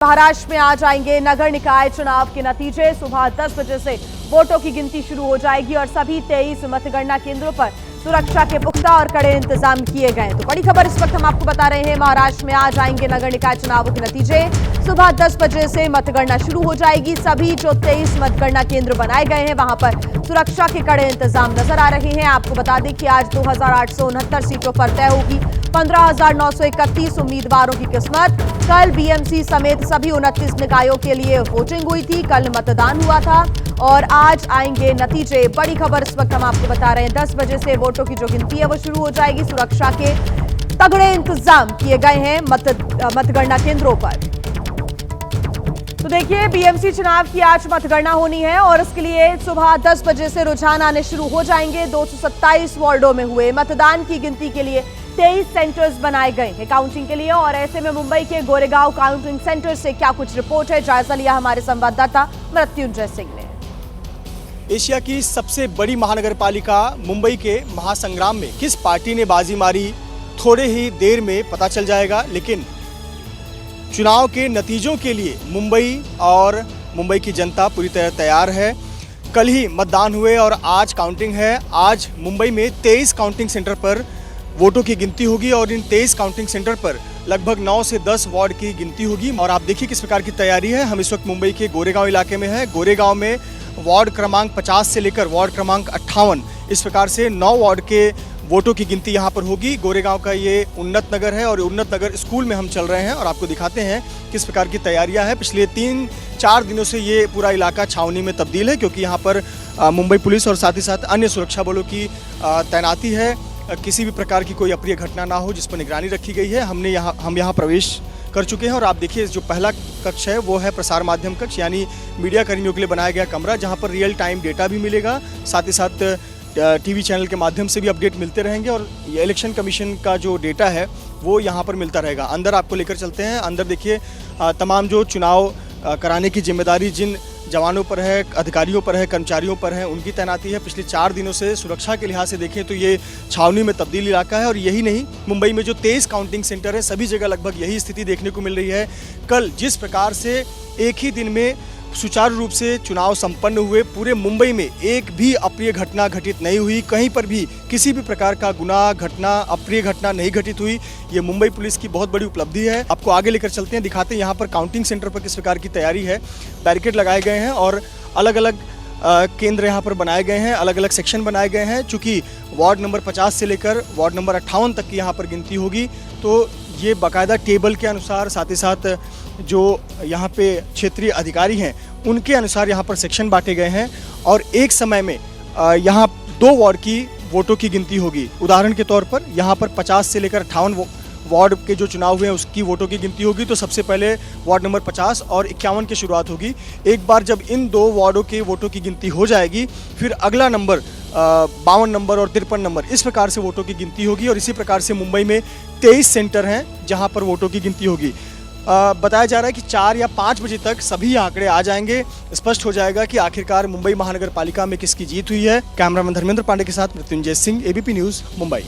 महाराष्ट्र में आज आएंगे नगर निकाय चुनाव के नतीजे। सुबह 10 बजे से वोटों की गिनती शुरू हो जाएगी और सभी 23 मतगणना केंद्रों पर सुरक्षा के पुख्ता और कड़े इंतजाम किए गए। तो बड़ी खबर इस वक्त हम आपको बता रहे हैं, महाराष्ट्र में आज आएंगे नगर निकाय चुनावों के नतीजे। सुबह 10 बजे से मतगणना शुरू हो जाएगी। सभी जो 23 मतगणना केंद्र बनाए गए हैं वहां पर सुरक्षा के कड़े इंतजाम नजर आ रहे हैं। आपको बता दें कि आज 2869 सीटों पर तय होगी 15,931 उम्मीदवारों की किस्मत। कल बीएमसी समेत सभी 29 निकायों के लिए वोटिंग हुई थी, कल मतदान हुआ था और आज आएंगे नतीजे। बड़ी खबर इस वक्त हम आपको बता रहे हैं, 10 बजे से वोटों की जो गिनती है वो शुरू हो जाएगी। सुरक्षा के तगड़े इंतजाम किए गए हैं मतगणना केंद्रों पर। तो देखिए, बीएमसी चुनाव की आज मतगणना होनी है और इसके लिए सुबह 10 बजे से रुझान आने शुरू हो जाएंगे। 227 वार्डों में हुए मतदान की गिनती के लिए 23 सेंटर्स बनाए गए हैं काउंटिंग के लिए। और ऐसे में मुंबई के गोरेगांव काउंटिंग सेंटर से क्या कुछ रिपोर्ट है, जायजा लिया हमारे संवाददाता मृत्युंजय सिंह ने। एशिया की सबसे बड़ी महानगरपालिका मुंबई के महासंग्राम में किस पार्टी ने बाजी मारी, थोड़े ही देर में पता चल जाएगा। लेकिन चुनाव के नतीजों के लिए मुंबई की जनता पूरी तरह तैयार है। कल ही मतदान हुए और आज काउंटिंग है। आज मुंबई में 23 काउंटिंग सेंटर पर वोटों की गिनती होगी और इन 23 काउंटिंग सेंटर पर लगभग 9 से 10 वार्ड की गिनती होगी। और आप देखिए किस प्रकार की तैयारी है। हम इस वक्त मुंबई के गोरेगांव इलाके में हैं। गोरेगांव में वार्ड क्रमांक 50 से लेकर वार्ड क्रमांक 58 इस प्रकार से 9 वार्ड के वोटों की गिनती यहाँ पर होगी। गोरेगांव का ये उन्नत नगर है और उन्नत नगर स्कूल में हम चल रहे हैं और आपको दिखाते हैं किस प्रकार की तैयारियां हैं। पिछले 3-4 दिनों से ये पूरा इलाका छावनी में तब्दील है, क्योंकि यहाँ पर मुंबई पुलिस और साथ ही साथ अन्य सुरक्षा बलों की तैनाती है। किसी भी प्रकार की कोई अप्रिय घटना ना हो, जिस पर निगरानी रखी गई है। हम यहाँ प्रवेश कर चुके हैं और आप देखिए जो पहला कक्ष है वो है प्रसार माध्यम कक्ष, यानी मीडिया कर्मियों के लिए बनाया गया कमरा, जहाँ पर रियल टाइम डेटा भी मिलेगा। साथ ही साथ टीवी चैनल के माध्यम से भी अपडेट मिलते रहेंगे और ये इलेक्शन कमीशन का जो डेटा है वो यहाँ पर मिलता रहेगा। अंदर आपको लेकर चलते हैं। अंदर देखिए तमाम जो चुनाव कराने की जिम्मेदारी जिन जवानों पर है, अधिकारियों पर है, कर्मचारियों पर है, उनकी तैनाती है। पिछले 4 दिनों से सुरक्षा के लिहाज से देखें तो ये छावनी में तब्दील इलाका है। और यही नहीं, मुंबई में जो 23 काउंटिंग सेंटर है सभी जगह लगभग यही स्थिति देखने को मिल रही है। कल जिस प्रकार से एक ही दिन में सुचारू रूप से चुनाव संपन्न हुए, पूरे मुंबई में एक भी अप्रिय घटना घटित नहीं हुई, कहीं पर भी किसी भी प्रकार का गुनाह घटना, अप्रिय घटना नहीं घटित हुई। ये मुंबई पुलिस की बहुत बड़ी उपलब्धि है। आपको आगे लेकर चलते हैं, दिखाते हैं यहाँ पर काउंटिंग सेंटर पर किस प्रकार की तैयारी है। बैरिकेड लगाए गए हैं और अलग अलग केंद्र यहाँ पर बनाए गए हैं, अलग अलग सेक्शन बनाए गए हैं। चूँकि वार्ड नंबर 50 से लेकर वार्ड नंबर 58 तक की यहाँ पर गिनती होगी, तो ये बाकायदा टेबल के अनुसार, साथ ही साथ जो यहाँ पे क्षेत्रीय अधिकारी हैं उनके अनुसार यहाँ पर सेक्शन बांटे गए हैं और एक समय में यहाँ 2 वार्ड की वोटों की गिनती होगी। उदाहरण के तौर पर यहाँ पर 50 से लेकर 58 वार्ड के जो चुनाव हुए हैं उसकी वोटों की गिनती होगी। तो सबसे पहले वार्ड नंबर 50 और 51 की शुरुआत होगी। एक बार जब इन 2 वार्डों के वोटों की गिनती हो जाएगी, फिर अगला नंबर 52 नंबर और 53 नंबर, इस प्रकार से वोटों की गिनती होगी। और इसी प्रकार से मुंबई में 23 सेंटर हैं जहां पर वोटों की गिनती होगी। बताया जा रहा है कि 4 या 5 बजे तक सभी आंकड़े आ जाएंगे, स्पष्ट हो जाएगा कि आखिरकार मुंबई महानगर पालिका में किसकी जीत हुई है। कैमरामैन धर्मेंद्र पांडे के साथ मृत्युंजय सिंह, एबीपी न्यूज़, मुंबई।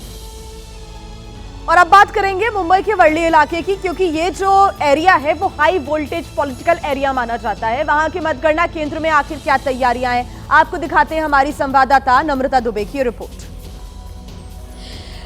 और अब बात करेंगे मुंबई के वर्ली इलाके की, क्योंकि ये जो एरिया है वो हाई वोल्टेज पॉलिटिकल एरिया माना जाता है। वहां के मतगणना केंद्र में आखिर क्या तैयारियां हैं, आपको दिखाते हैं हमारी संवाददाता नम्रता दुबे की रिपोर्ट।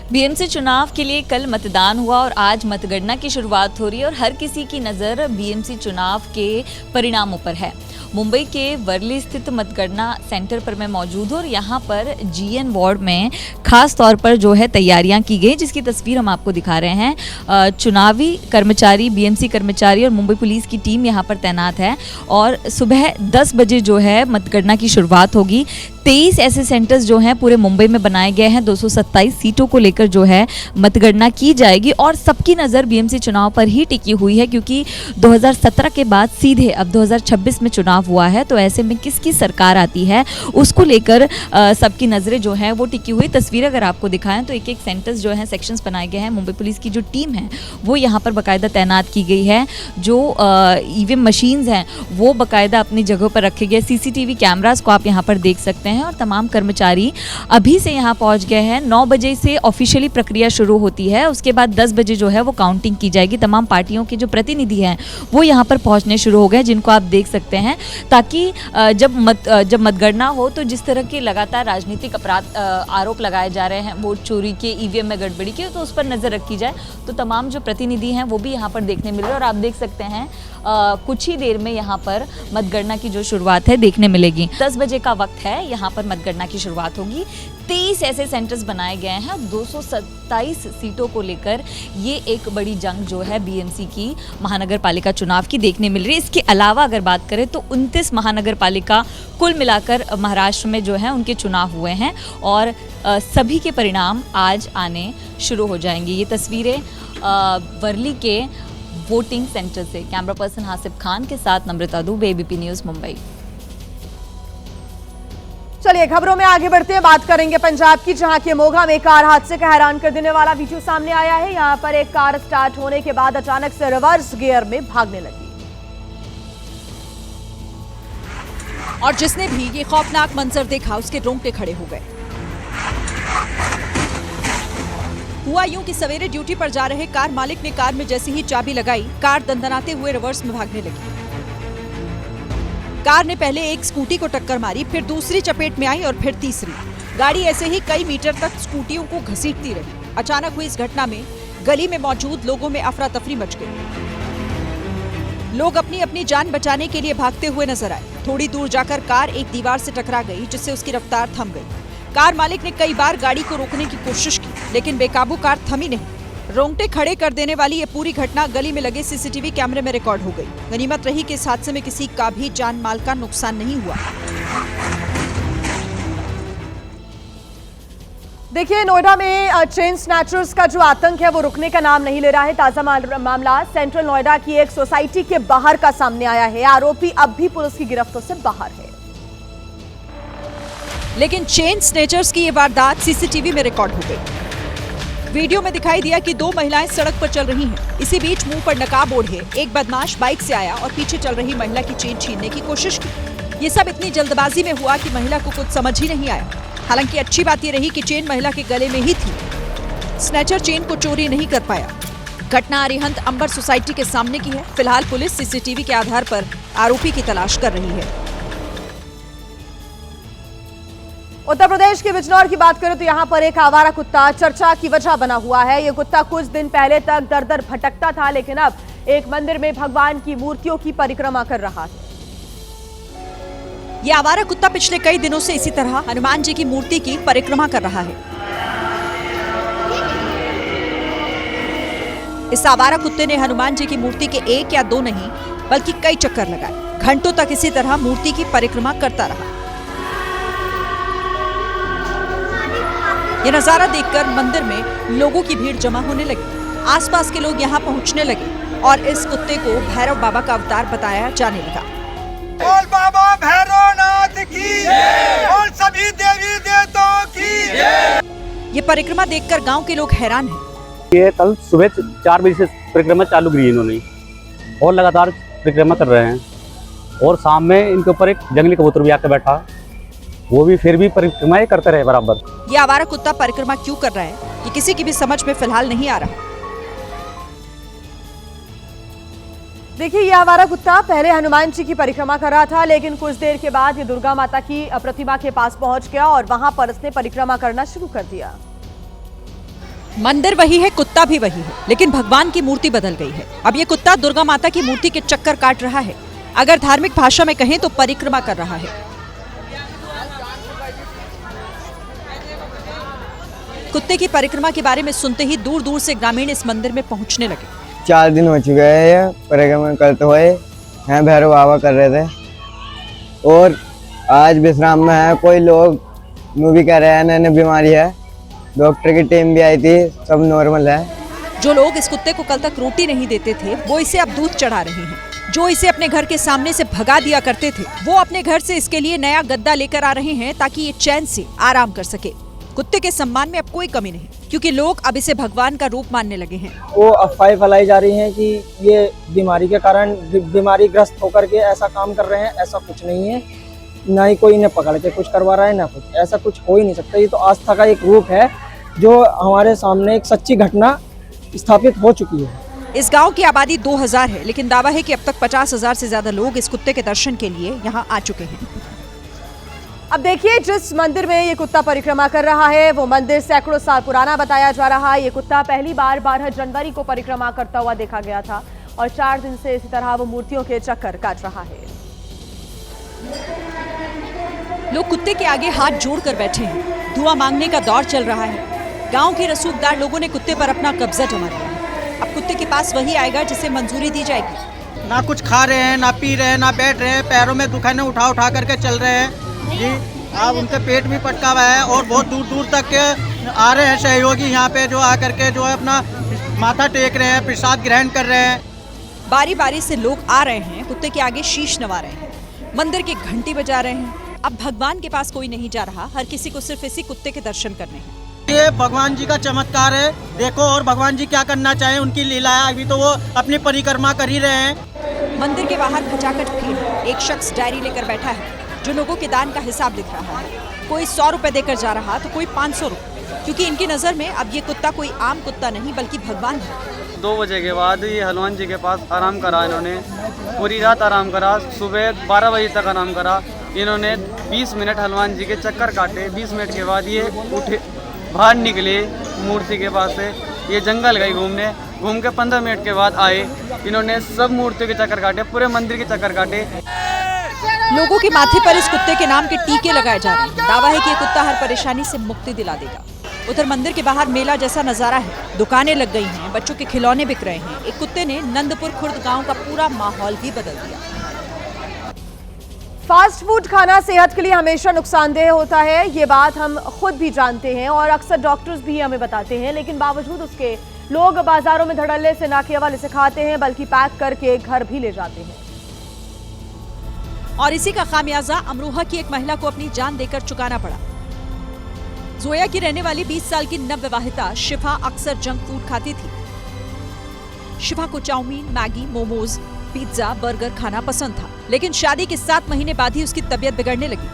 बीएमसी चुनाव के लिए कल मतदान हुआ और आज मतगणना की शुरुआत हो रही है और हर किसी की नज़र बीएमसी चुनाव के परिणामों पर है। मुंबई के वर्ली स्थित मतगणना सेंटर पर मैं मौजूद हूँ और यहाँ पर जीएन वार्ड में खास तौर पर जो है तैयारियां की गई, जिसकी तस्वीर हम आपको दिखा रहे हैं। चुनावी कर्मचारी, बीएमसी कर्मचारी और मुंबई पुलिस की टीम यहाँ पर तैनात है और सुबह 10 बजे जो है मतगणना की शुरुआत होगी। 23 ऐसे सेंटर्स जो हैं पूरे मुंबई में बनाए गए हैं। 227 सीटों को लेकर जो है मतगणना की जाएगी और सबकी नज़र बीएमसी चुनाव पर ही टिकी हुई है, क्योंकि 2017 के बाद सीधे अब 2026 में चुनाव चुनाव हुआ है, तो ऐसे में किसकी सरकार आती है उसको लेकर सबकी नज़रें जो है वो टिकी हुई। तस्वीर अगर आपको दिखाएं तो एक एक सेंटर्स जो है, सेक्शंस बनाए गए हैं। मुंबई पुलिस की जो टीम है वो यहाँ पर बाकायदा तैनात की गई है। जो ईवीएम मशीन्स हैं वो बाकायदा अपनी जगह पर रखे गए। सीसीटीवी कैमरास को आप यहाँ पर देख सकते हैं और तमाम कर्मचारी अभी से यहाँ पहुँच गए हैं। 9 बजे से ऑफिशियली प्रक्रिया शुरू होती है, उसके बाद 10 बजे जो है वो काउंटिंग की जाएगी। तमाम पार्टियों के जो प्रतिनिधि हैं वो यहाँ पर पहुँचने शुरू हो गए, जिनको आप देख सकते हैं, ताकि जब मतगणना हो तो जिस तरह के लगातार राजनीतिक अपराध आरोप लगाए जा रहे हैं वोट चोरी के, ईवीएम में गड़बड़ी के, तो उस पर नज़र रखी जाए। तो तमाम जो प्रतिनिधि हैं वो भी यहाँ पर देखने मिल रहे हैं और आप देख सकते हैं कुछ ही देर में यहाँ पर मतगणना की जो शुरुआत है देखने मिलेगी। 10 बजे का वक्त है, यहाँ पर मतगणना की शुरुआत होगी। 23 ऐसे सेंटर्स बनाए गए हैं। 227 सीटों को लेकर ये एक बड़ी जंग जो है बीएमसी की महानगर पालिका चुनाव की देखने मिल रही है। इसके अलावा अगर बात करें तो 29 महानगर पालिका कुल मिलाकर महाराष्ट्र में जो है उनके चुनाव हुए हैं और सभी के परिणाम आज आने शुरू हो जाएंगे। ये तस्वीरें वर्ली के वोटिंग सेंटर से। कैमरा पर्सन हासिफ खान के साथ नम्रता दुबे, एबीपी न्यूज़, मुंबई। चलिए खबरों में आगे बढ़ते हैं, बात करेंगे पंजाब की, जहां के मोगा में कार हादसे का हैरान कर देने वाला वीडियो सामने आया है। यहां पर एक कार स्टार्ट होने के बाद अचानक से रिवर्स गियर में भागने लगी और जिसने भी ये खौफनाक मंजर देखा उसके रोंगटे खड़े हो गए। हुआ यूं कि सवेरे ड्यूटी पर जा रहे कार मालिक ने कार में जैसे ही चाबी लगाई, कार दंदनाते हुए रिवर्स में भागने लगी। कार ने पहले एक स्कूटी को टक्कर मारी, फिर दूसरी चपेट में आई और फिर तीसरी। गाड़ी ऐसे ही कई मीटर तक स्कूटियों को घसीटती रही। अचानक हुई इस घटना में गली में मौजूद लोगों में अफरा तफरी मच गई। लोग अपनी अपनी जान बचाने के लिए भागते हुए नजर आए। थोड़ी दूर जाकर कार एक दीवार से टकरा गई, जिससे उसकी रफ्तार थम गई। कार मालिक ने कई बार गाड़ी को रोकने की कोशिश की, लेकिन बेकाबू कार थमी नहीं। रोंगटे खड़े कर देने वाली ये पूरी घटना गली में लगे सीसीटीवी कैमरे में रिकॉर्ड हो गई। गनीमत रही कि इस हादसे में किसी का भी जान माल का नुकसान नहीं हुआ। देखिए, नोएडा में चेन स्नैचर्स का जो आतंक है वो रुकने का नाम नहीं ले रहा है। ताजा मामला सेंट्रल नोएडा की एक सोसाइटी के बाहर का सामने आया है। आरोपी अब भी पुलिस की गिरफ्त से बाहर है, लेकिन चेन स्नेचर्स की ये वारदात सीसीटीवी में रिकॉर्ड हो गई। वीडियो में दिखाई दिया कि 2 महिलाएं सड़क पर चल रही हैं। इसी बीच मुंह पर नकाब ओढ़े एक बदमाश बाइक से आया और पीछे चल रही महिला की चेन छीनने की कोशिश की। ये सब इतनी जल्दबाजी में हुआ कि महिला को कुछ समझ ही नहीं आया। हालांकि अच्छी बात ये रही कि चेन महिला के गले में ही थी। स्नैचर चेन को चोरी नहीं कर पाया। घटना अरिहंत अंबर सोसाइटी के सामने की है। फिलहाल पुलिस सीसीटीवी के आधार पर आरोपी की तलाश कर रही है। उत्तर प्रदेश के बिजनौर की बात करें तो यहाँ पर एक आवारा कुत्ता चर्चा की वजह बना हुआ है। ये कुत्ता कुछ दिन पहले तक दर दर भटकता था, लेकिन अब एक मंदिर में भगवान की मूर्तियों की परिक्रमा कर रहा है। ये आवारा कुत्ता पिछले कई दिनों से इसी तरह हनुमान जी की मूर्ति की परिक्रमा कर रहा है। इस आवारा कुत्ते ने हनुमान जी की मूर्ति के 1 या 2 नहीं बल्कि कई चक्कर लगाए। घंटों तक इसी तरह मूर्ति की परिक्रमा करता रहा। ये नजारा देखकर मंदिर में लोगों की भीड़ जमा होने लगी। आसपास के लोग यहाँ पहुँचने लगे और इस कुत्ते को भैरव बाबा का अवतार बताया जाने लगा। बोल बाबा भैरवनाथ की और सभी देवी देवताओं की। ये परिक्रमा देखकर गांव के लोग हैरान हैं। ये कल सुबह 4 बजे से परिक्रमा चालू करी इन्होंने और लगातार परिक्रमा कर रहे हैं। और शाम में इनके ऊपर एक जंगली कबूतर भी आकर बैठा, वो भी फिर भी परिक्रमाएं करते रहे बराबर। ये आवारा कुत्ता परिक्रमा क्यों कर रहा है, ये किसी की भी समझ में फिलहाल नहीं आ रहा। देखिए, ये आवारा कुत्ता पहले हनुमान जी की परिक्रमा कर रहा था, लेकिन कुछ देर के बाद ये दुर्गा माता की प्रतिमा के पास पहुंच गया और वहां पर इसने परिक्रमा करना शुरू कर दिया। मंदिर वही है, कुत्ता भी वही है, लेकिन भगवान की मूर्ति बदल गई है। अब ये कुत्ता दुर्गा माता की मूर्ति के चक्कर काट रहा है। अगर धार्मिक भाषा में कहें तो परिक्रमा कर रहा है। कुत्ते की परिक्रमा के बारे में सुनते ही दूर दूर से ग्रामीण इस मंदिर में पहुंचने लगे। 4 दिन हो चुके हैं ये परिक्रमा करते हुए। यहाँ भैरव बाबा कर रहे थे और आज विश्राम में है। कोई लोग भी कह रहे हैं नई बीमारी है। डॉक्टर की टीम भी आई थी, सब नॉर्मल है। जो लोग इस कुत्ते को कल तक रोटी नहीं देते थे वो इसे अब दूध चढ़ा रहे हैं। जो इसे अपने घर के सामने से भगा दिया करते थे, वो अपने घर से इसके लिए नया गद्दा लेकर आ रहे हैं ताकि ये चैन से आराम कर सके। कुत्ते के सम्मान में अब कोई कमी नहीं, क्योंकि लोग अब इसे भगवान का रूप मानने लगे हैं। वो अफवाहें फैलाई जा रही हैं कि ये बीमारी के कारण बीमारी ग्रस्त होकर के ऐसा काम कर रहे हैं। ऐसा कुछ नहीं है, ना ही कोई इन्हें पकड़ के कुछ करवा रहा है, ना कुछ। ऐसा कुछ हो ही नहीं सकता। ये तो आस्था का एक रूप है जो हमारे सामने एक सच्ची घटना स्थापित हो चुकी है। इस गांव की आबादी 2000 है, लेकिन दावा है कि अब तक 50,000 से ज्यादा लोग इस कुत्ते के दर्शन के लिए यहां आ चुके हैं। अब देखिए, जिस मंदिर में ये कुत्ता परिक्रमा कर रहा है वो मंदिर सैकड़ों साल पुराना बताया जा रहा है। ये कुत्ता पहली बार 12 जनवरी को परिक्रमा करता हुआ देखा गया था और 4 दिन से इसी तरह वो मूर्तियों के चक्कर काट रहा है। लोग कुत्ते के आगे हाथ जोड़कर बैठे हैं। दुआ मांगने का दौर चल रहा है। गांव के रसूखदार लोगों ने कुत्ते पर अपना कब्जा जमा लिया है। अब कुत्ते के पास वही आएगा जिसे मंजूरी दी जाएगी। ना कुछ खा रहे हैं, ना पी रहे हैं, ना बैठ रहे हैं, पैरों में दुखाने उठा उठा करके चल रहे हैं जी। अब उनके पेट भी पटका हुआ है और बहुत दूर दूर तक के आ रहे हैं सहयोगी यहाँ पे, जो आकर के जो है अपना माथा टेक रहे हैं, प्रसाद ग्रहण कर रहे हैं। बारी बारी से लोग आ रहे हैं, कुत्ते के आगे शीश नवा रहे हैं, मंदिर की घंटी बजा रहे हैं। अब भगवान के पास कोई नहीं जा रहा, हर किसी को सिर्फ इसी कुत्ते के दर्शन करने हैं। ये भगवान जी का चमत्कार है, देखो। और भगवान जी क्या करना चाहे, उनकी लीला है। अभी तो वो अपनी परिक्रमा कर ही रहे हैं। मंदिर के बाहर खचाखच भीड़ है। एक शख्स डायरी लेकर बैठा है जो लोगों के दान का हिसाब लिख रहा है। कोई 100 रुपए देकर जा रहा तो कोई 500 रुपए, क्योंकि इनकी नजर में अब ये कुत्ता कोई आम कुत्ता नहीं बल्कि भगवान है। 2 बजे के बाद ये हनुमान जी के पास आराम करा इन्होंने। पूरी रात आराम करा, सुबह 12 बजे तक आराम करा। इन्होंने 20 मिनट हनुमान जी के चक्कर काटे। 20 मिनट के बाद ये उठे, बाहर निकले मूर्ति के पास से। ये जंगल गई घूमने, घूम के 15 मिनट के बाद आए। इन्होंने सब मूर्तियों के चक्कर काटे, पूरे मंदिर के चक्कर काटे। लोगों के माथे पर इस कुत्ते के नाम के टीके लगाए जा रहे हैं। दावा है कि ये कुत्ता हर परेशानी से मुक्ति दिला देगा। उधर मंदिर के बाहर मेला जैसा नजारा है, दुकानें लग गई हैं, बच्चों के खिलौने बिक रहे हैं। एक कुत्ते ने नंदपुर खुर्द गांव का पूरा माहौल भी बदल दिया। फास्ट फूड खाना सेहत के लिए हमेशा नुकसानदेह होता है, ये बात हम खुद भी जानते हैं और अक्सर डॉक्टर्स भी हमें बताते हैं, लेकिन बावजूद उसके लोग बाजारों में धड़ल्ले से न केवल इसे खाते हैं बल्कि पैक करके घर भी ले जाते हैं। और इसी का खामियाजा अमरोहा की एक महिला को अपनी जान देकर चुकाना पड़ा। जोया की रहने वाली 20 साल की नवविवाहिता शिफा अक्सर जंक फूड खाती थी। शिफा को chowmein, Maggi, momos, pizza, burger खाना पसंद था, लेकिन शादी के 7 महीने बाद ही उसकी तबीयत बिगड़ने लगी।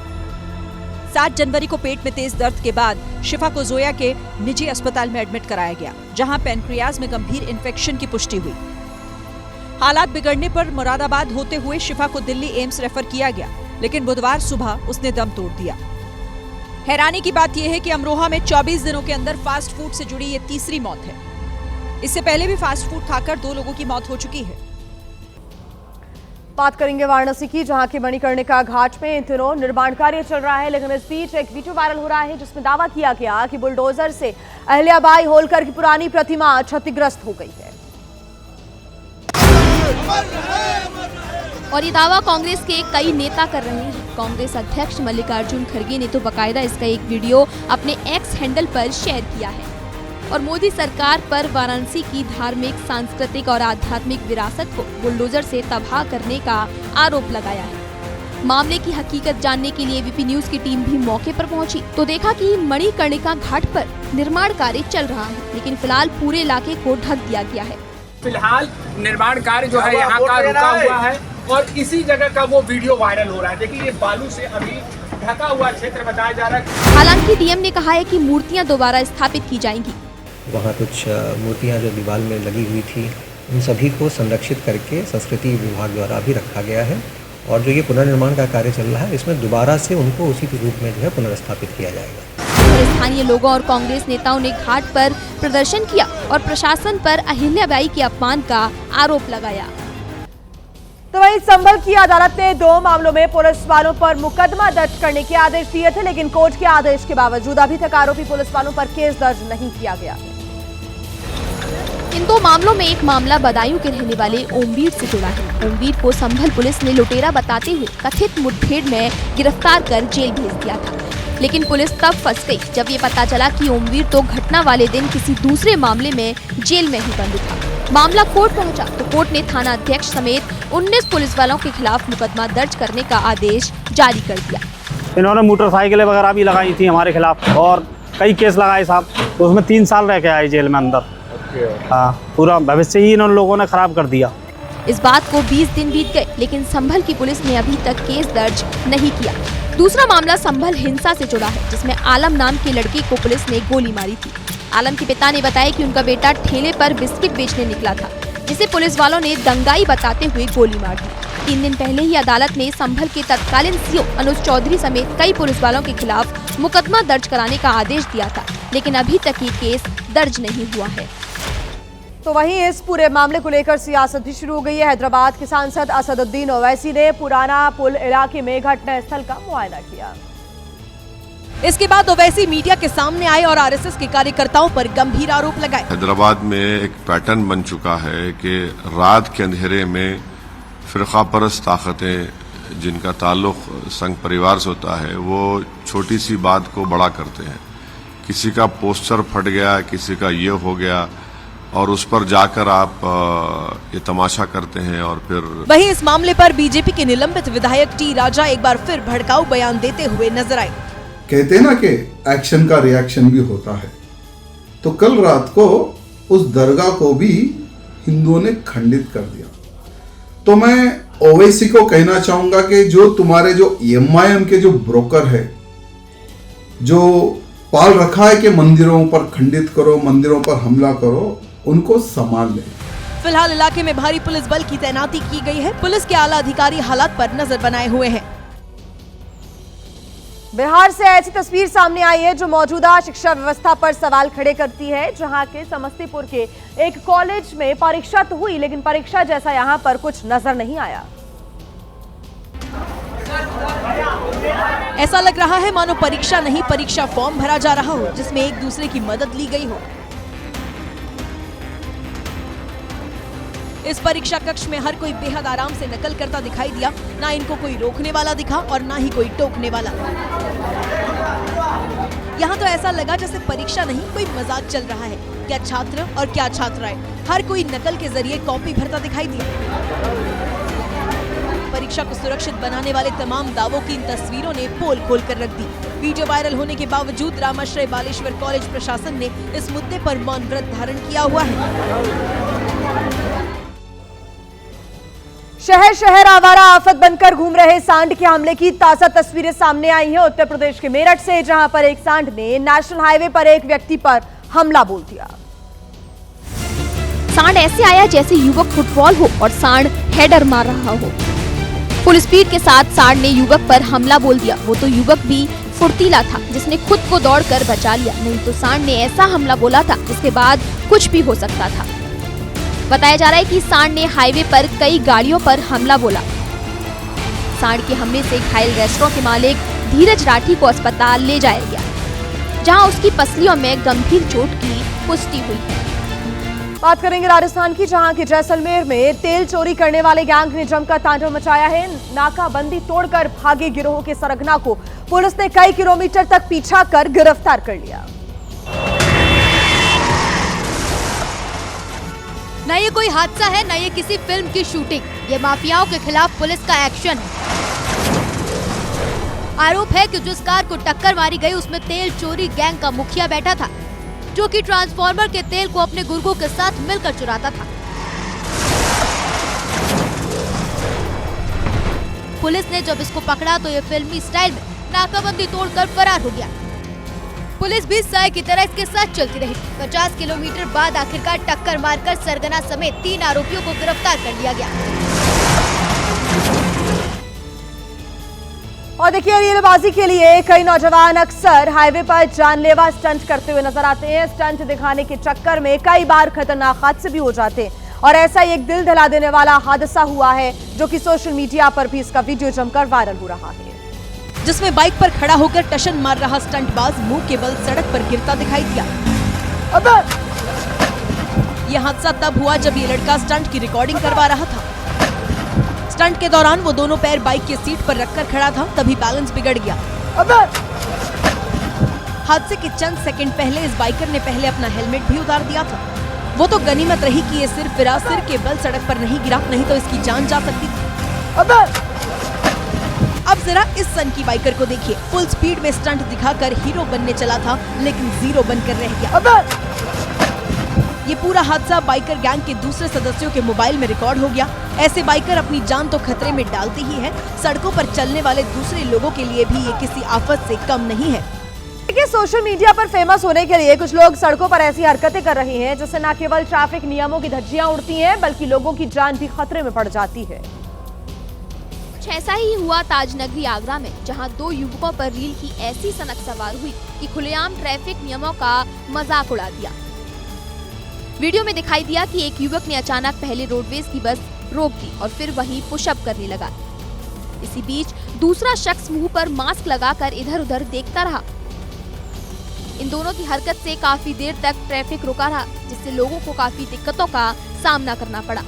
7 जनवरी को पेट में तेज दर्द के बाद शिफा को जोया के निजी अस्पताल में एडमिट कराया गया, जहां पैनक्रियाज में गंभीर इन्फेक्शन की पुष्टि हुई। हालात बिगड़ने पर मुरादाबाद होते हुए शिफा को दिल्ली एम्स रेफर किया गया, लेकिन बुधवार सुबह उसने दम तोड़ दिया। हैरानी की बात यह है कि अमरोहा में 24 दिनों के अंदर फास्ट फूड से जुड़ी ये तीसरी मौत है। इससे पहले भी फास्ट फूड खाकर 2 लोगों की मौत हो चुकी है। बात करेंगे वाराणसी की, जहां के मणिकर्णिका घाट में इन दिनों निर्माण कार्य चल रहा है, लेकिन इस बीच एक वीडियो वायरल हो रहा है जिसमें दावा किया गया कि बुलडोजर से अहिल्याबाई होलकर की पुरानी प्रतिमा क्षतिग्रस्त हो गई है। और ये दावा कांग्रेस के कई नेता कर रहे हैं। कांग्रेस अध्यक्ष मल्लिकार्जुन खड़गे ने तो बकायदा इसका एक वीडियो अपने एक्स हैंडल पर शेयर किया है और मोदी सरकार पर वाराणसी की धार्मिक, सांस्कृतिक और आध्यात्मिक विरासत को बुलडोजर से तबाह करने का आरोप लगाया है। मामले की हकीकत जानने के लिए वीपी न्यूज की टीम भी मौके पर पहुंची तो देखा कि मणिकर्णिका घाट पर निर्माण कार्य चल रहा है, लेकिन फिलहाल पूरे इलाके को ढक दिया गया है। फिलहाल निर्माण कार्य जो है यहाँ का रुका हुआ है और इसी जगह का वो वीडियो वायरल हो रहा है। देखिए, ये बालू से अभी ढका हुआ क्षेत्र बताया जा रहा है। हालांकि डीएम ने कहा है कि मूर्तियां दोबारा स्थापित की जाएंगी। वहाँ कुछ मूर्तियाँ जो दीवार में लगी हुई थी, उन सभी को संरक्षित करके संस्कृति विभाग द्वारा भी रखा गया है और जो ये पुनर्निर्माण का कार्य चल रहा है, इसमें दोबारा से उनको उसी रूप में जो है पुनर्स्थापित किया जाएगा। स्थानीय लोगों और कांग्रेस नेताओं ने घाट पर प्रदर्शन किया और प्रशासन पर अहिल्याबाई के अपमान का आरोप लगाया। तो वहीं संभल की अदालत ने 2 मामलों में पुलिस वालों पर मुकदमा दर्ज करने के आदेश दिए थे, लेकिन कोर्ट के आदेश के बावजूद अभी तक आरोपी पुलिस वालों पर केस दर्ज नहीं किया गया। इन 2 मामलों में एक मामला बदायूं के रहने वाले ओमवीर से जुड़ा है। ओमवीर को संभल पुलिस ने लुटेरा बताते हुए कथित मुठभेड़ में गिरफ्तार कर जेल भेज दिया था, लेकिन पुलिस तब फंस गई जब ये पता चला कि ओमवीर तो घटना वाले दिन किसी दूसरे मामले में जेल में ही बंद था। मामला कोर्ट पहुंचा तो कोर्ट ने थाना अध्यक्ष समेत 19 पुलिस वालों के खिलाफ मुकदमा दर्ज करने का आदेश जारी कर दिया। इन्होंने मोटरसाइकिलें वगैरह भी लगाई थी हमारे खिलाफ और कई केस लगाए साहब, तो उसमें 3 साल रह के आए जेल में अंदर। हाँ, पूरा भविष्य ही इन लोगों ने खराब कर दिया। इस बात को 20 दिन बीत गए लेकिन संभल की पुलिस ने अभी तक केस दर्ज नहीं किया। दूसरा मामला संभल हिंसा से जुड़ा है, जिसमें आलम नाम की लड़की को पुलिस ने गोली मारी थी। आलम के पिता ने बताया कि उनका बेटा ठेले पर बिस्किट बेचने निकला था, जिसे पुलिस वालों ने दंगाई बताते हुए गोली मार दी। 3 दिन पहले ही अदालत ने संभल के तत्कालीन सीओ अनुज चौधरी समेत कई पुलिस वालों के खिलाफ मुकदमा दर्ज कराने का आदेश दिया था, लेकिन अभी तक ये केस दर्ज नहीं हुआ है। तो वहीं इस पूरे मामले को लेकर सियासत भी शुरू हो गई है। हैदराबाद के सांसद असदुद्दीन ओवैसी ने पुराना पुल इलाके में घटनास्थल का मुआयना किया। इसके बाद ओवैसी मीडिया के सामने आए और आरएसएस के कार्यकर्ताओं पर गंभीर आरोप लगाए। हैदराबाद में एक पैटर्न बन चुका है कि रात के अंधेरे में फिरका परस्त ताकतें जिनका ताल्लुक संघ परिवार से होता है, वो छोटी सी बात को बड़ा करते हैं। किसी का पोस्टर फट गया, किसी का ये हो गया, और उस पर जाकर आप ये तमाशा करते हैं। और फिर वहीं इस मामले पर बीजेपी के निलंबित विधायक टी राजा एक बार फिर भड़काऊ बयान देते हुए नजर आए। कहते हैं ना कि एक्शन का रिएक्शन भी होता है, तो कल रात को उस दरगाह को भी हिंदुओं ने खंडित कर दिया। तो मैं ओवैसी को कहना चाहूंगा कि जो तुम्हारे जो एमआईएम के जो ब्रोकर है, जो पाल रखा है कि मंदिरों पर खंडित करो, मंदिरों पर हमला करो, उनको संभाल ले। फिलहाल इलाके में भारी पुलिस बल की तैनाती की गई है। पुलिस के आला अधिकारी हालात पर नजर बनाए हुए हैं। बिहार से ऐसी तस्वीर सामने आई है जो मौजूदा शिक्षा व्यवस्था पर सवाल खड़े करती है, जहां के समस्तीपुर के एक कॉलेज में परीक्षा तो हुई, लेकिन परीक्षा जैसा यहां पर कुछ नजर नहीं आया। ऐसा लग रहा है मानो परीक्षा नहीं, परीक्षा फॉर्म भरा जा रहा हो, जिसमें एक दूसरे की मदद ली गई हो। इस परीक्षा कक्ष में हर कोई बेहद आराम से नकल करता दिखाई दिया। ना इनको कोई रोकने वाला दिखा और ना ही कोई टोकने वाला। यहाँ तो ऐसा लगा जैसे परीक्षा नहीं, कोई मजाक चल रहा है। क्या छात्र और क्या छात्राएं, हर कोई नकल के जरिए कॉपी भरता दिखाई दिया। परीक्षा को सुरक्षित बनाने वाले तमाम दावों की इन तस्वीरों ने पोल खोल कर रख दी। वीडियो वायरल होने के बावजूद रामाश्रय बालेश्वर कॉलेज प्रशासन ने इस मुद्दे पर मौन व्रत धारण किया हुआ है। शहर शहर आवारा आफत बनकर घूम रहे सांड के हमले की ताजा तस्वीरें सामने आई हैं उत्तर प्रदेश के मेरठ से, जहां पर एक सांड ने नेशनल हाईवे पर एक व्यक्ति पर हमला बोल दिया। सांड ऐसे आया जैसे युवक फुटबॉल हो और सांड हेडर मार रहा हो। फुल स्पीड के साथ सांड ने युवक पर हमला बोल दिया। वो तो युवक भी फुर्तीला था, जिसने खुद को दौड़कर बचा लिया, नहीं तो सांड ने ऐसा हमला बोला था जिसके बाद कुछ भी हो सकता था। बताया जा रहा है कि सांड ने हाईवे पर कई गाड़ियों पर हमला बोला। सांड के हमले से घायल रेस्टोरेंट के मालिक धीरज राठी को अस्पताल ले जाया गया, जहां उसकी पसलियों में गंभीर चोट की पुष्टि हुई है। बात करेंगे राजस्थान की, जहां के जैसलमेर में तेल चोरी करने वाले गैंग ने जमकर तांडव मचाया है। नाकाबंदी तोड़कर भागे गिरोह के सरगना को पुलिस ने कई किलोमीटर तक पीछा कर गिरफ्तार कर लिया। न ये कोई हादसा है, न ये किसी फिल्म की शूटिंग, ये माफियाओं के खिलाफ पुलिस का एक्शन है। आरोप है कि जिस कार को टक्कर मारी गई उसमें तेल चोरी गैंग का मुखिया बैठा था, जो कि ट्रांसफार्मर के तेल को अपने गुर्गों के साथ मिलकर चुराता था। पुलिस ने जब इसको पकड़ा तो ये फिल्मी स्टाइल में नाकाबंदी तोड़कर फरार हो गया। पुलिस भी साय की तरह इसके साथ चलती रही। 50 किलोमीटर बाद आखिरकार टक्कर मारकर सरगना समेत 3 आरोपियों को गिरफ्तार कर लिया गया। और देखिए, रेलबाजी के लिए कई नौजवान अक्सर हाईवे पर जानलेवा स्टंट करते हुए नजर आते हैं। स्टंट दिखाने के चक्कर में कई बार खतरनाक हादसे भी हो जाते हैं, और ऐसा एक दिल दहला देने वाला हादसा हुआ है, जो कि सोशल मीडिया पर भी इसका वीडियो जमकर वायरल हो रहा है, जिसमें बाइक पर खड़ा होकर टशन मार रहा स्टंटबाज मुंह के बल सड़क पर गिरता दिखाई दिया। अबे! यह हादसा तब हुआ जब ये लड़का स्टंट की रिकॉर्डिंग करवा रहा था। स्टंट के दौरान वो दोनों पैर बाइक की सीट पर रखकर खड़ा था, तभी बैलेंस बिगड़ गया। अबे! हादसे के चंद सेकंड पहले इस बाइकर ने पहले अपना हेलमेट भी उतार दिया था। वो तो गनीमत रही कि ये सिर्फ सिर के बल सड़क पर नहीं गिरा, नहीं तो इसकी जान जा सकती थी। अब जरा इस सन की बाइकर को देखिए, फुल स्पीड में स्टंट दिखाकर हीरो बनने चला था, लेकिन जीरो बनकर रह गया। ये पूरा हादसा बाइकर गैंग के दूसरे सदस्यों के मोबाइल में रिकॉर्ड हो गया। ऐसे बाइकर अपनी जान तो खतरे में डालते ही हैं, सड़कों पर चलने वाले दूसरे लोगों के लिए भी ये किसी आफत से कम नहीं है। देखिए, सोशल मीडिया पर फेमस होने के लिए कुछ लोग सड़कों पर ऐसी हरकतें कर रहे हैं जिससे न केवल ट्रैफिक नियमों की धज्जियां उड़ती हैं, बल्कि लोगों की जान भी खतरे में पड़ जाती है। कुछ ऐसा ही हुआ ताजनगरी आगरा में, जहां 2 युवकों पर रील की ऐसी सनक सवार हुई कि खुलेआम ट्रैफिक नियमों का मजाक उड़ा दिया। वीडियो में दिखाई दिया कि एक युवक ने अचानक पहले रोडवेज की बस रोक दी और फिर वहीं पुशअप करने लगा। इसी बीच दूसरा शख्स मुंह पर मास्क लगाकर इधर उधर देखता रहा। इन दोनों की हरकत से काफी देर तक ट्रैफिक रुका रहा, जिससे लोगों को काफी दिक्कतों का सामना करना पड़ा।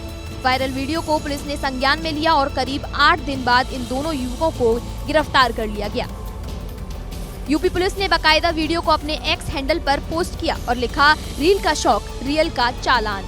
वायरल वीडियो को पुलिस ने संज्ञान में लिया और करीब 8 दिन बाद इन दोनों युवकों को गिरफ्तार कर लिया गया। यूपी पुलिस ने बाकायदा वीडियो को अपने एक्स हैंडल पर पोस्ट किया और लिखा, रील का शौक, रियल का चालान।